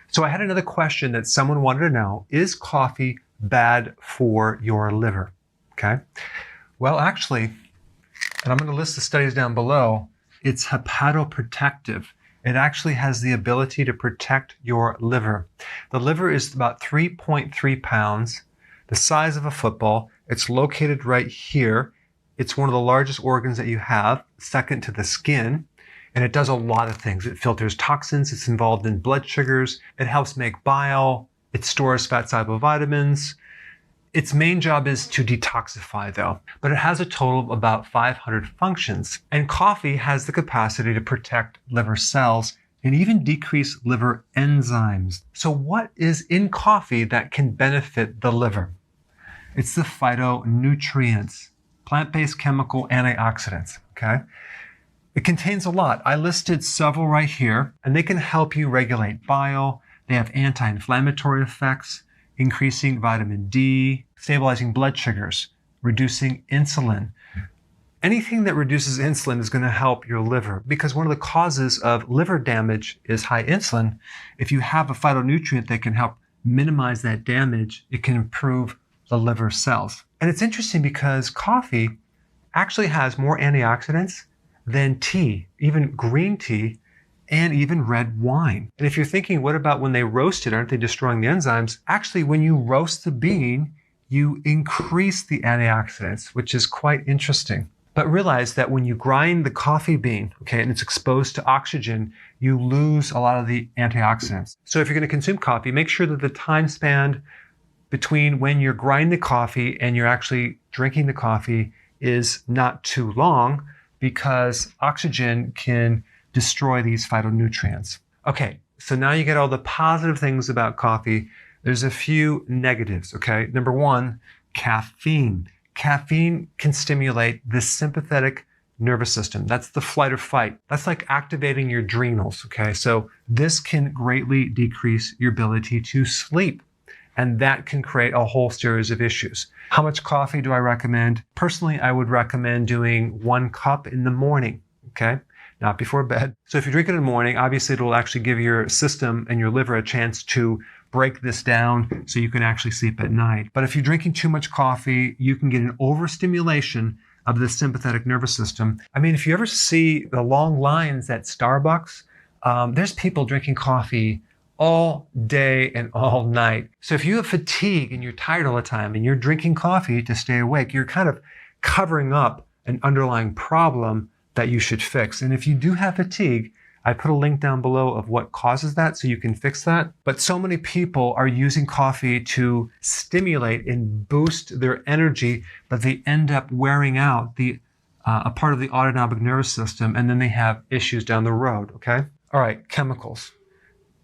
So I had another question that someone wanted to know, is coffee bad for your liver? Okay. Well, actually, and I'm going to list the studies down below, it's hepatoprotective. It actually has the ability to protect your liver. The liver is about 3.3 pounds, the size of a football. It's located right here. It's one of the largest organs that you have, second to the skin. And it does a lot of things. It filters toxins. It's involved in blood sugars. It helps make bile. It stores fat-soluble vitamins. Its main job is to detoxify, though. But it has a total of about 500 functions. And coffee has the capacity to protect liver cells and even decrease liver enzymes. So what is in coffee that can benefit the liver? It's the phytonutrients, plant-based chemical antioxidants, okay? It contains a lot. I listed several right here, and they can help you regulate bile. They have anti-inflammatory effects, increasing vitamin D, stabilizing blood sugars, reducing insulin. Anything that reduces insulin is going to help your liver, because one of the causes of liver damage is high insulin. If you have a phytonutrient that can help minimize that damage, it can improve the liver cells. And it's interesting because coffee actually has more antioxidants than tea, even green tea, and even red wine. And if you're thinking, what about when they roast it? Aren't they destroying the enzymes? Actually, when you roast the bean, you increase the antioxidants, which is quite interesting. But realize that when you grind the coffee bean, okay, and it's exposed to oxygen, you lose a lot of the antioxidants. So if you're going to consume coffee, make sure that the time span between when you're grinding the coffee and you're actually drinking the coffee is not too long, because oxygen can destroy these phytonutrients. Okay, so now you get all the positive things about coffee. There's a few negatives, okay? Number one, caffeine. Caffeine can stimulate the sympathetic nervous system. That's the flight or fight. That's like activating your adrenals, okay? So this can greatly decrease your ability to sleep. And that can create a whole series of issues. How much coffee do I recommend? Personally, I would recommend doing 1 cup in the morning, okay? Not before bed. So if you drink it in the morning, obviously it will actually give your system and your liver a chance to break this down so you can actually sleep at night. But if you're drinking too much coffee, you can get an overstimulation of the sympathetic nervous system. I mean, if you ever see the long lines at Starbucks, there's people drinking coffee all day and all night. So if you have fatigue and you're tired all the time and you're drinking coffee to stay awake, you're kind of covering up an underlying problem that you should fix. And if you do have fatigue, I put a link down below of what causes that so you can fix that. But so many people are using coffee to stimulate and boost their energy, but they end up wearing out a part of the autonomic nervous system, and then they have issues down the road, okay? All right, chemicals.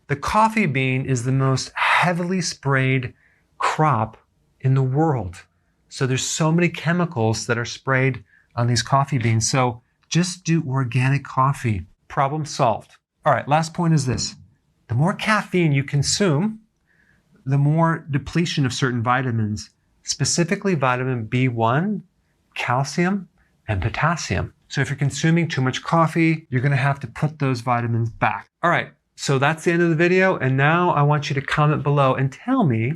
The coffee bean is the most heavily sprayed crop in the world. So there's so many chemicals that are sprayed on these coffee beans. So just do organic coffee. Problem solved. All right, last point is this. The more caffeine you consume, the more depletion of certain vitamins, specifically vitamin B1, calcium, and potassium. So if you're consuming too much coffee, you're going to have to put those vitamins back. All right. So that's the end of the video, and now I want you to comment below and tell me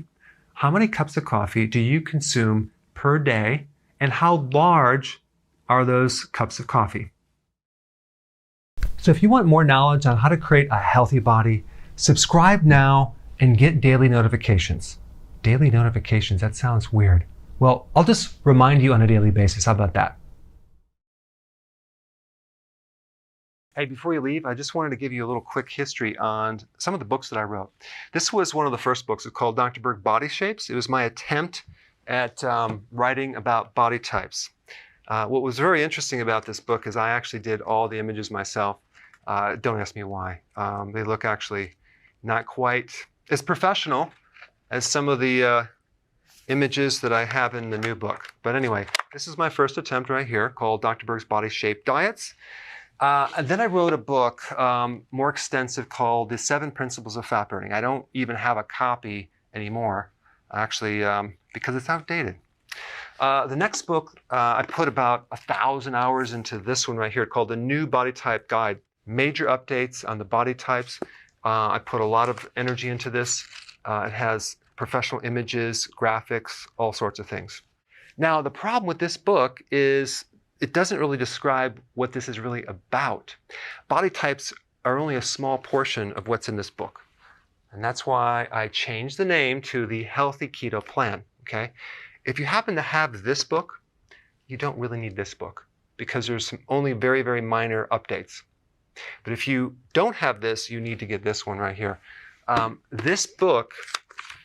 how many cups of coffee do you consume per day, and how large are those cups of coffee? So if you want more knowledge on how to create a healthy body, subscribe now and get daily notifications. Daily notifications, that sounds weird. Well, I'll just remind you on a daily basis. How about that? Hey, before you leave, I just wanted to give you a little quick history on some of the books that I wrote. This was one of the first books. It's called Dr. Berg Body Shapes. It was my attempt at writing about body types. What was very interesting about this book is I actually did all the images myself. Don't ask me why. They look actually not quite as professional as some of the images that I have in the new book. But anyway, this is my first attempt right here called Dr. Berg's Body Shape Diets. And then I wrote a book more extensive called The 7 Principles of Fat Burning. I don't even have a copy anymore, actually, because it's outdated. The next book, I put about 1,000 hours into this one right here called The New Body Type Guide. Major updates on the body types. I put a lot of energy into this. It has professional images, graphics, all sorts of things. Now, the problem with this book is it doesn't really describe what this is really about. Body types are only a small portion of what's in this book. And that's why I changed the name to the Healthy Keto Plan, okay? If you happen to have this book, you don't really need this book because there's only very, very minor updates. But if you don't have this, you need to get this one right here. This book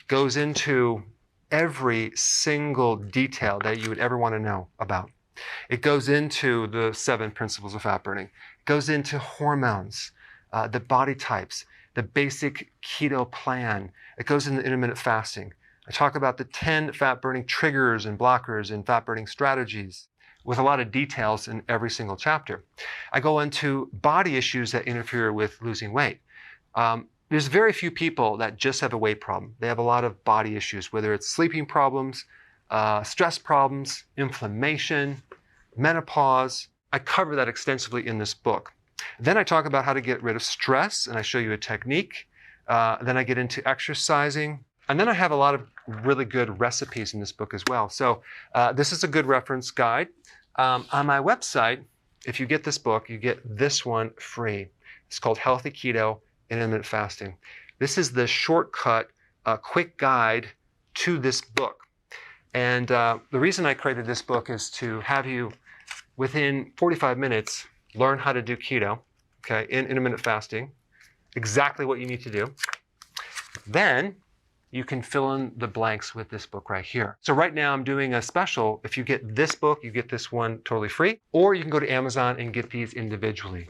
goes into every single detail that you would ever want to know about. It goes into the 7 principles of fat burning. It goes into hormones, the body types, the basic keto plan. It goes into intermittent fasting. I talk about the 10 fat burning triggers and blockers and fat burning strategies with a lot of details in every single chapter. I go into body issues that interfere with losing weight. There's very few people that just have a weight problem. They have a lot of body issues, whether it's sleeping problems, stress problems, inflammation, menopause. I cover that extensively in this book. Then I talk about how to get rid of stress, and I show you a technique. Then I get into exercising. And then I have a lot of really good recipes in this book as well. So this is a good reference guide. On my website, if you get this book, you get this one free. It's called Healthy Keto and Intermittent Fasting. This is the shortcut, quick guide to this book. And the reason I created this book is to have you, within 45 minutes, learn how to do keto, okay, in intermittent fasting, exactly what you need to do. Then you can fill in the blanks with this book right here. So right now I'm doing a special. If you get this book, you get this one totally free, or you can go to Amazon and get these individually.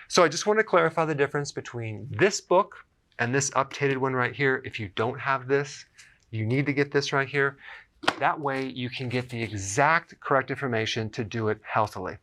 So I just want to clarify the difference between this book and this updated one right here. If you don't have this, you need to get this right here. That way you can get the exact correct information to do it healthily.